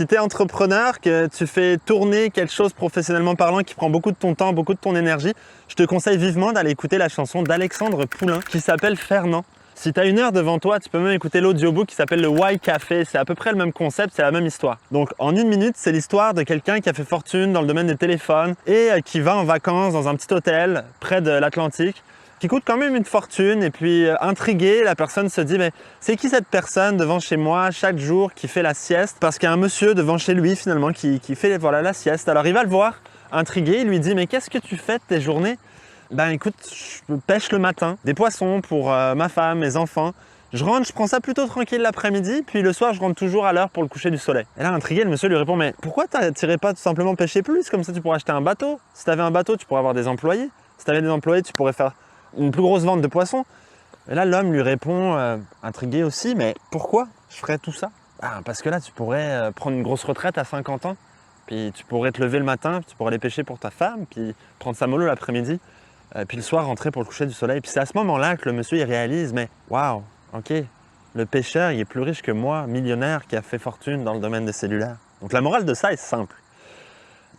Si tu es entrepreneur, que tu fais tourner quelque chose professionnellement parlant qui prend beaucoup de ton temps, beaucoup de ton énergie, je te conseille vivement d'aller écouter la chanson d'Alexandre Poulain qui s'appelle Fernand. Si tu as 1 heure devant toi, tu peux même écouter l'audiobook qui s'appelle le Why Café. C'est à peu près le même concept, c'est la même histoire. Donc en 1 minute, c'est l'histoire de quelqu'un qui a fait fortune dans le domaine des téléphones et qui va en vacances dans un petit hôtel près de l'Atlantique, qui coûte quand même une fortune. Et puis intrigué, la personne se dit mais c'est qui cette personne devant chez moi chaque jour qui fait la sieste? Parce qu'il y a un monsieur devant chez lui finalement qui fait voilà, la sieste. Alors il va le voir, intrigué, il lui dit mais qu'est-ce que tu fais de tes journées? Ben écoute, je pêche le matin, des poissons pour ma femme, mes enfants. Je rentre, je prends ça plutôt tranquille l'après-midi, puis le soir je rentre toujours à l'heure pour le coucher du soleil. Et là intrigué, le monsieur lui répond mais pourquoi t'irais pas tout simplement pêcher plus? Comme ça tu pourrais acheter un bateau. Si tu avais un bateau, tu pourrais avoir des employés. Si tu avais des employés, tu pourrais faire une plus grosse vente de poissons. Et là l'homme lui répond, intrigué aussi, mais pourquoi je ferais tout ça? Parce que là tu pourrais prendre une grosse retraite à 50 ans, puis tu pourrais te lever le matin, tu pourrais aller pêcher pour ta femme, puis prendre sa mollo l'après-midi, puis le soir rentrer pour le coucher du soleil. Puis c'est à ce moment-là que le monsieur il réalise, mais waouh, ok, le pêcheur il est plus riche que moi, millionnaire qui a fait fortune dans le domaine des cellulaires. Donc la morale de ça est simple,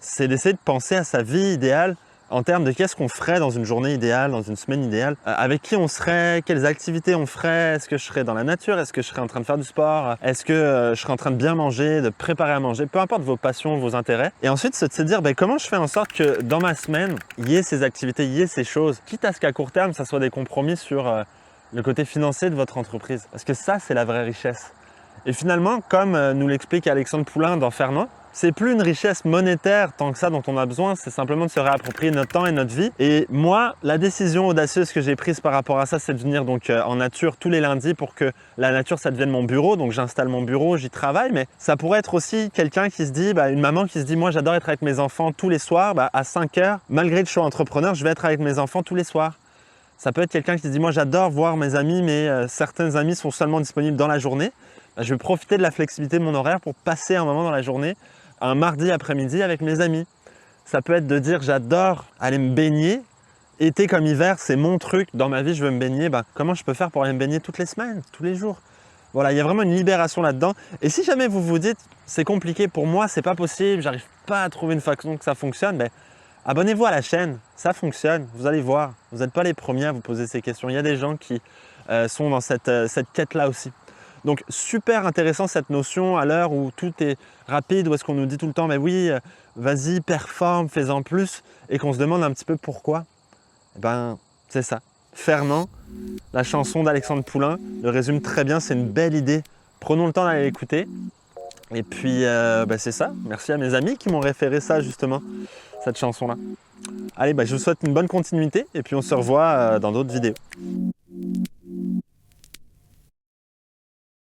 c'est d'essayer de penser à sa vie idéale en termes de qu'est-ce qu'on ferait dans une journée idéale, dans une semaine idéale, avec qui on serait, quelles activités on ferait, est-ce que je serais dans la nature, est-ce que je serais en train de faire du sport, est-ce que je serais en train de bien manger, de préparer à manger, peu importe vos passions, vos intérêts. Et ensuite, c'est de se dire comment je fais en sorte que dans ma semaine, il y ait ces activités, il y ait ces choses, quitte à ce qu'à court terme, ça soit des compromis sur le côté financier de votre entreprise. Parce que ça, c'est la vraie richesse. Et finalement, comme nous l'explique Alexandre Poulain dans Fernand, c'est plus une richesse monétaire tant que ça dont on a besoin, c'est simplement de se réapproprier notre temps et notre vie. Et moi, la décision audacieuse que j'ai prise par rapport à ça, c'est de venir donc en nature tous les lundis pour que la nature, ça devienne mon bureau. Donc j'installe mon bureau, j'y travaille, mais ça pourrait être aussi quelqu'un qui se dit, une maman qui se dit, moi j'adore être avec mes enfants tous les soirs, à 5 heures, malgré que je sois entrepreneur, je vais être avec mes enfants tous les soirs. Ça peut être quelqu'un qui se dit, moi j'adore voir mes amis, mais certains amis sont seulement disponibles dans la journée. Je vais profiter de la flexibilité de mon horaire pour passer un moment dans la journée, un mardi après-midi avec mes amis. Ça peut être de dire j'adore aller me baigner, été comme hiver, c'est mon truc, dans ma vie je veux me baigner, comment je peux faire pour aller me baigner toutes les semaines, tous les jours? Voilà, il y a vraiment une libération là-dedans. Et si jamais vous vous dites c'est compliqué pour moi, c'est pas possible, j'arrive pas à trouver une façon que ça fonctionne, abonnez-vous à la chaîne, ça fonctionne, vous allez voir, vous n'êtes pas les premiers à vous poser ces questions. Il y a des gens qui sont dans cette quête-là aussi. Donc super intéressant cette notion à l'heure où tout est rapide, où est-ce qu'on nous dit tout le temps mais oui, vas-y, performe, fais-en plus, et qu'on se demande un petit peu pourquoi. C'est ça. Fernand, la chanson d'Alexandre Poulain, le résume très bien, c'est une belle idée. Prenons le temps d'aller l'écouter. Et puis c'est ça. Merci à mes amis qui m'ont référé ça justement, cette chanson-là. Allez, je vous souhaite une bonne continuité et puis on se revoit dans d'autres vidéos.